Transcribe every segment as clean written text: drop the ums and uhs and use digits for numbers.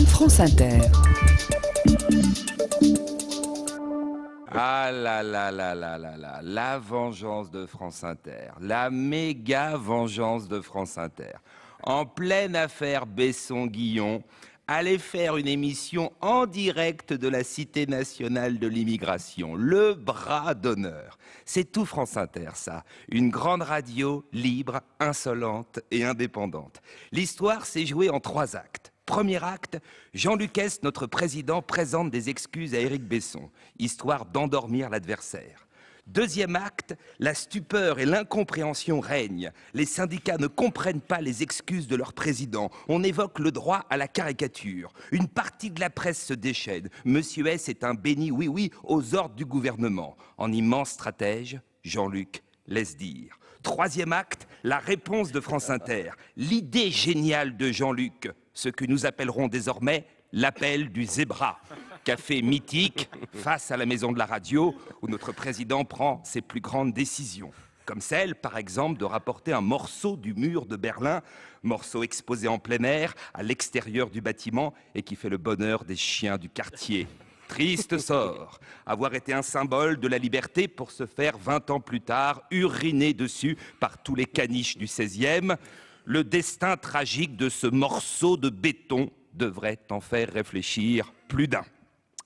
France Inter. Ah là là là là là là, la vengeance de France Inter, la méga vengeance de France Inter. En pleine affaire Besson-Guillon, allait faire une émission en direct de la Cité nationale de l'immigration, le bras d'honneur. C'est tout France Inter, ça. Une grande radio libre, insolente et indépendante. L'histoire s'est jouée en 3 actes. Premier acte, Jean Lucas, notre président, présente des excuses à Éric Besson, histoire d'endormir l'adversaire. Deuxième acte, la stupeur et l'incompréhension règnent. Les syndicats ne comprennent pas les excuses de leur président. On évoque le droit à la caricature. Une partie de la presse se déchaîne. Monsieur S est un béni oui-oui aux ordres du gouvernement. En immense stratège, Jean-Luc laisse dire. Troisième acte, la réponse de France Inter. L'idée géniale de Jean-Luc, ce que nous appellerons désormais l'appel du zébra. Café mythique face à la maison de la radio où notre président prend ses plus grandes décisions. Comme celle, par exemple, de rapporter un morceau du mur de Berlin, morceau exposé en plein air, à l'extérieur du bâtiment et qui fait le bonheur des chiens du quartier. Triste sort, avoir été un symbole de la liberté pour se faire 20 ans plus tard uriner dessus par tous les caniches du 16e. Le destin tragique de ce morceau de béton devrait en faire réfléchir plus d'un.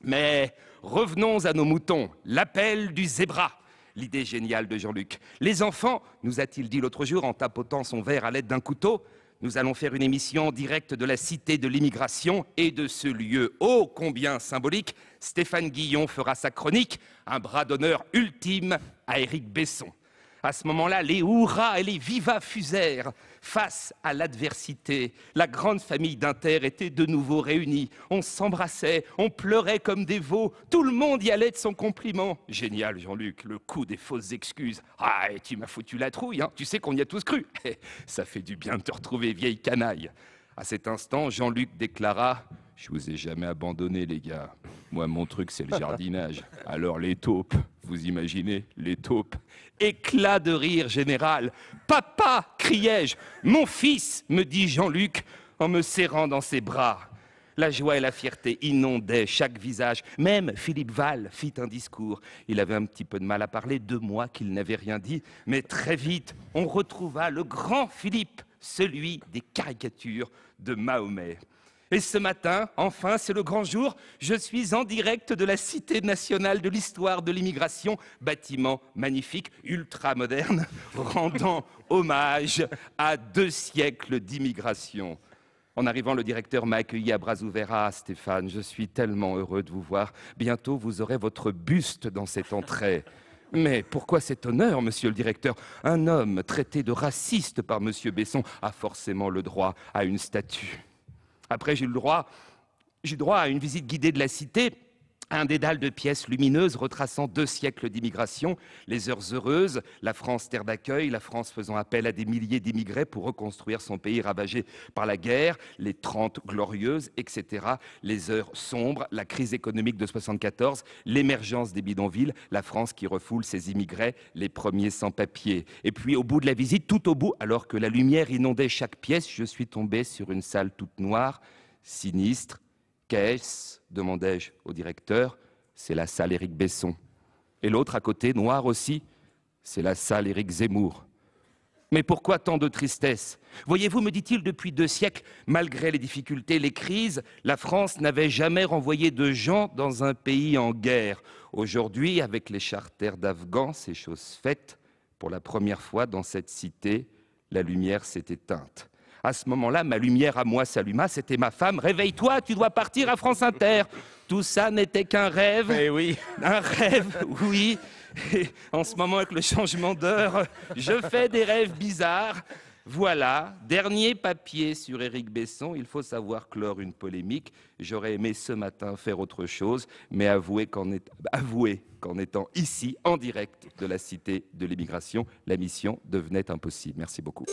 Mais revenons à nos moutons, l'appel du zébra, l'idée géniale de Jean-Luc. Les enfants, nous a-t-il dit l'autre jour en tapotant son verre à l'aide d'un couteau, nous allons faire une émission en direct de la Cité de l'immigration et de ce lieu ô combien symbolique. Stéphane Guillon fera sa chronique, un bras d'honneur ultime à Éric Besson. À ce moment-là, les hurrahs et les vivas fusèrent. Face à l'adversité, la grande famille d'Inter était de nouveau réunie. On s'embrassait, on pleurait comme des veaux. Tout le monde y allait de son compliment. Génial, Jean-Luc, le coup des fausses excuses. Ah, et tu m'as foutu la trouille, hein. Tu sais qu'on y a tous cru. Ça fait du bien de te retrouver, vieille canaille. À cet instant, Jean-Luc déclara « Je vous ai jamais abandonné, les gars. Moi, mon truc, c'est le jardinage. Alors, les taupes, vous imaginez, les taupes. » Éclat de rire général. « Papa !» criai-je. « Mon fils !» me dit Jean-Luc en me serrant dans ses bras. La joie et la fierté inondaient chaque visage. Même Philippe Val fit un discours. Il avait un petit peu de mal à parler, 2 mois qu'il n'avait rien dit. Mais très vite, on retrouva le grand Philippe, celui des caricatures de Mahomet. Et ce matin, enfin, c'est le grand jour, je suis en direct de la Cité nationale de l'histoire de l'immigration, bâtiment magnifique, ultra moderne, rendant hommage à 2 siècles d'immigration. En arrivant, le directeur m'a accueilli à bras ouverts. Ah, Stéphane, je suis tellement heureux de vous voir. Bientôt, vous aurez votre buste dans cette entrée. Mais pourquoi cet honneur, monsieur le directeur? Un homme traité de raciste par monsieur Besson a forcément le droit à une statue. Après, j'ai eu droit à une visite guidée de la cité, à un dédale de pièces lumineuses retraçant 2 siècles d'immigration, les heures heureuses, la France terre d'accueil, la France faisant appel à des milliers d'immigrés pour reconstruire son pays ravagé par la guerre, les 30 glorieuses, etc. Les heures sombres, la crise économique de 74, l'émergence des bidonvilles, la France qui refoule ses immigrés, les premiers sans-papiers. Et puis au bout de la visite, tout au bout, alors que la lumière inondait chaque pièce, je suis tombé sur une salle toute noire, sinistre. Qu'est-ce ? Demandai-je au directeur. C'est la salle Éric Besson. Et l'autre à côté, noir aussi, c'est la salle Éric Zemmour. Mais pourquoi tant de tristesse? Voyez-vous, me dit-il, depuis 2 siècles, malgré les difficultés, les crises, la France n'avait jamais renvoyé de gens dans un pays en guerre. Aujourd'hui, avec les charters d'Afghans, c'est chose faite. Pour la première fois dans cette cité, la lumière s'est éteinte. À ce moment-là, ma lumière à moi s'alluma, c'était ma femme. « Réveille-toi, tu dois partir à France Inter !» Tout ça n'était qu'un rêve. Eh oui. Un rêve, oui. Et en ce moment, avec le changement d'heure, je fais des rêves bizarres. Voilà, dernier papier sur Éric Besson. Il faut savoir clore une polémique. J'aurais aimé ce matin faire autre chose, mais avouez qu'en étant ici, en direct de la Cité de l'immigration, la mission devenait impossible. Merci beaucoup.